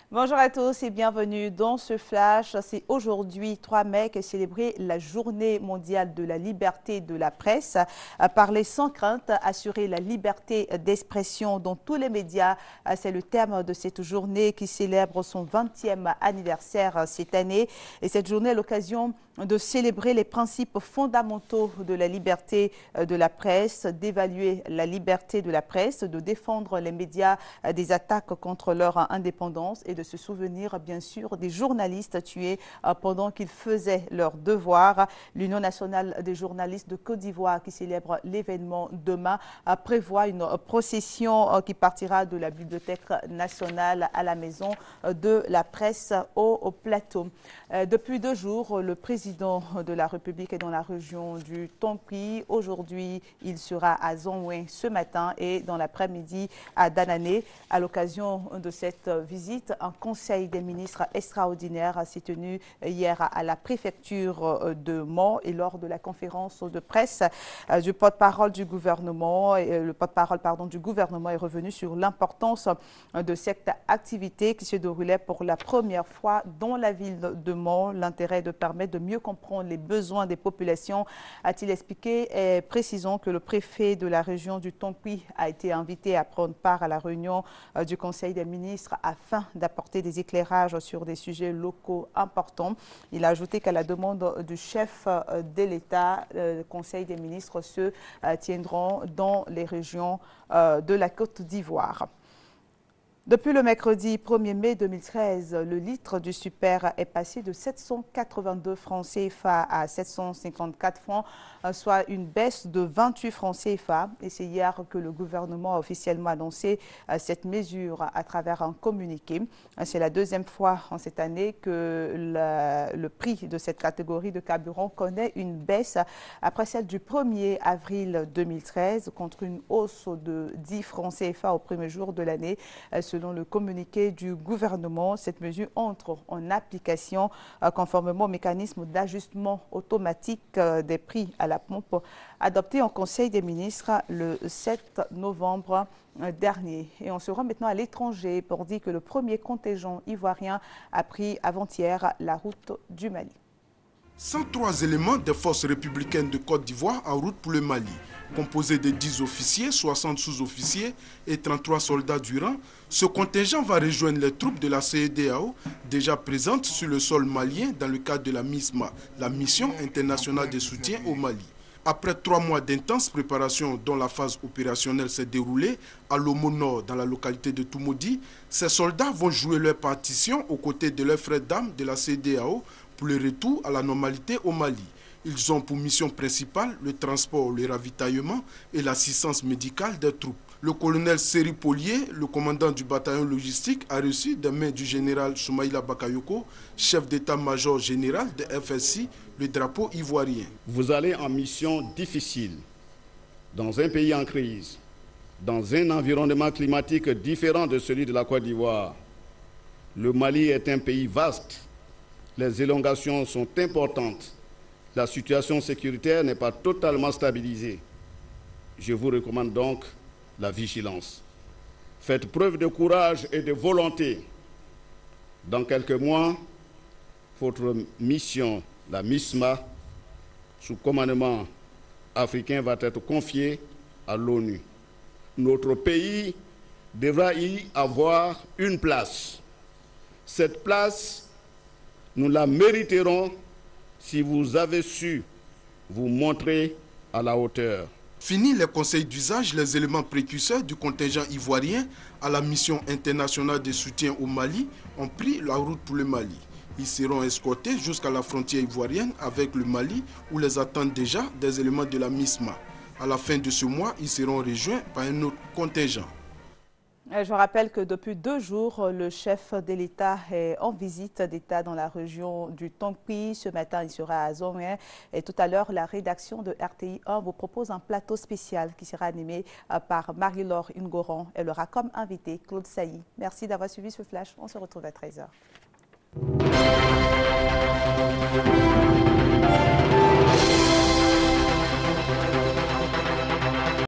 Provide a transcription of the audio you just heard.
Bonjour à tous et bienvenue dans ce flash. C'est aujourd'hui 3 mai qu'est célébrée la journée mondiale de la liberté de la presse. Parler sans crainte, assurer la liberté d'expression dans tous les médias, c'est le thème de cette journée qui célèbre son 20e anniversaire cette année. Et cette journée est l'occasion de célébrer les principes fondamentaux de la liberté de la presse, d'évaluer la liberté de la presse, de défendre les médias des attaques contre leur indépendance et de se souvenir bien sûr des journalistes tués pendant qu'ils faisaient leur devoir. L'Union nationale des journalistes de Côte d'Ivoire qui célèbre l'événement demain prévoit une procession qui partira de la Bibliothèque nationale à la Maison de la presse au plateau. Depuis 2 jours, le président de la République est dans la région du Tonki. Aujourd'hui, il sera à Zonwin ce matin et dans l'après-midi à Danané. À l'occasion de cette visite, un conseil des ministres extraordinaire s'est tenu hier à la préfecture de Mans et lors de la conférence de presse du porte-parole du gouvernement, le porte-parole du gouvernement est revenu sur l'importance de cette activité qui se déroulait pour la première fois dans la ville de Mans. L'intérêt de permettre de mieux comprendre les besoins des populations, a-t-il expliqué, et précisons que le préfet de la région du Tonki a été invité à prendre part à la réunion du Conseil des ministres afin d'apporter des éclairages sur des sujets locaux importants. Il a ajouté qu'à la demande du chef de l'État, le Conseil des ministres se tiendront dans les régions de la Côte d'Ivoire. Depuis le mercredi 1er mai 2013, le litre du super est passé de 782 francs CFA à 754 francs, soit une baisse de 28 francs CFA. Et c'est hier que le gouvernement a officiellement annoncé cette mesure à travers un communiqué. C'est la 2e fois en cette année que le prix de cette catégorie de carburant connaît une baisse après celle du 1er avril 2013 contre une hausse de 10 francs CFA au premier jour de l'année. Selon le communiqué du gouvernement, cette mesure entre en application conformément au mécanisme d'ajustement automatique des prix à la pompe adopté en Conseil des ministres le 7 novembre dernier. Et on se rend maintenant à l'étranger pour dire que le premier contingent ivoirien a pris avant-hier la route du Mali. 103 éléments des forces républicaines de Côte d'Ivoire en route pour le Mali. Composé de 10 officiers, 60 sous-officiers et 33 soldats du rang, ce contingent va rejoindre les troupes de la CEDEAO déjà présentes sur le sol malien dans le cadre de la MISMA, la mission internationale de soutien au Mali. Après 3 mois d'intenses préparations dont la phase opérationnelle s'est déroulée à l'Omo Nord dans la localité de Toumoudi, ces soldats vont jouer leur partition aux côtés de leurs frères d'armes de la CEDEAO pour le retour à la normalité au Mali. Ils ont pour mission principale le transport, le ravitaillement et l'assistance médicale des troupes. Le colonel Seri Polier, le commandant du bataillon logistique, a reçu des mains du général Soumaïla Bakayoko, chef d'état-major général de FSI, le drapeau ivoirien. Vous allez en mission difficile, dans un pays en crise, dans un environnement climatique différent de celui de la Côte d'Ivoire. Le Mali est un pays vaste, les élongations sont importantes. La situation sécuritaire n'est pas totalement stabilisée. Je vous recommande donc la vigilance. Faites preuve de courage et de volonté. Dans quelques mois, votre mission, la MISMA, sous commandement africain, va être confiée à l'ONU. Notre pays devra y avoir une place. Cette place, nous la mériterons si vous avez su vous montrer à la hauteur. Fini les conseils d'usage, les éléments précurseurs du contingent ivoirien à la mission internationale de soutien au Mali ont pris la route pour le Mali. Ils seront escortés jusqu'à la frontière ivoirienne avec le Mali où les attendent déjà des éléments de la MISMA. À la fin de ce mois, ils seront rejoints par un autre contingent. Je rappelle que depuis 2 jours, le chef de l'État est en visite d'État dans la région du Tonki. Ce matin, il sera à Zonwin. Et tout à l'heure, la rédaction de RTI 1 vous propose un plateau spécial qui sera animé par Marie-Laure Ngoran. Elle aura comme invité Claude Sailly. Merci d'avoir suivi ce flash. On se retrouve à 13h.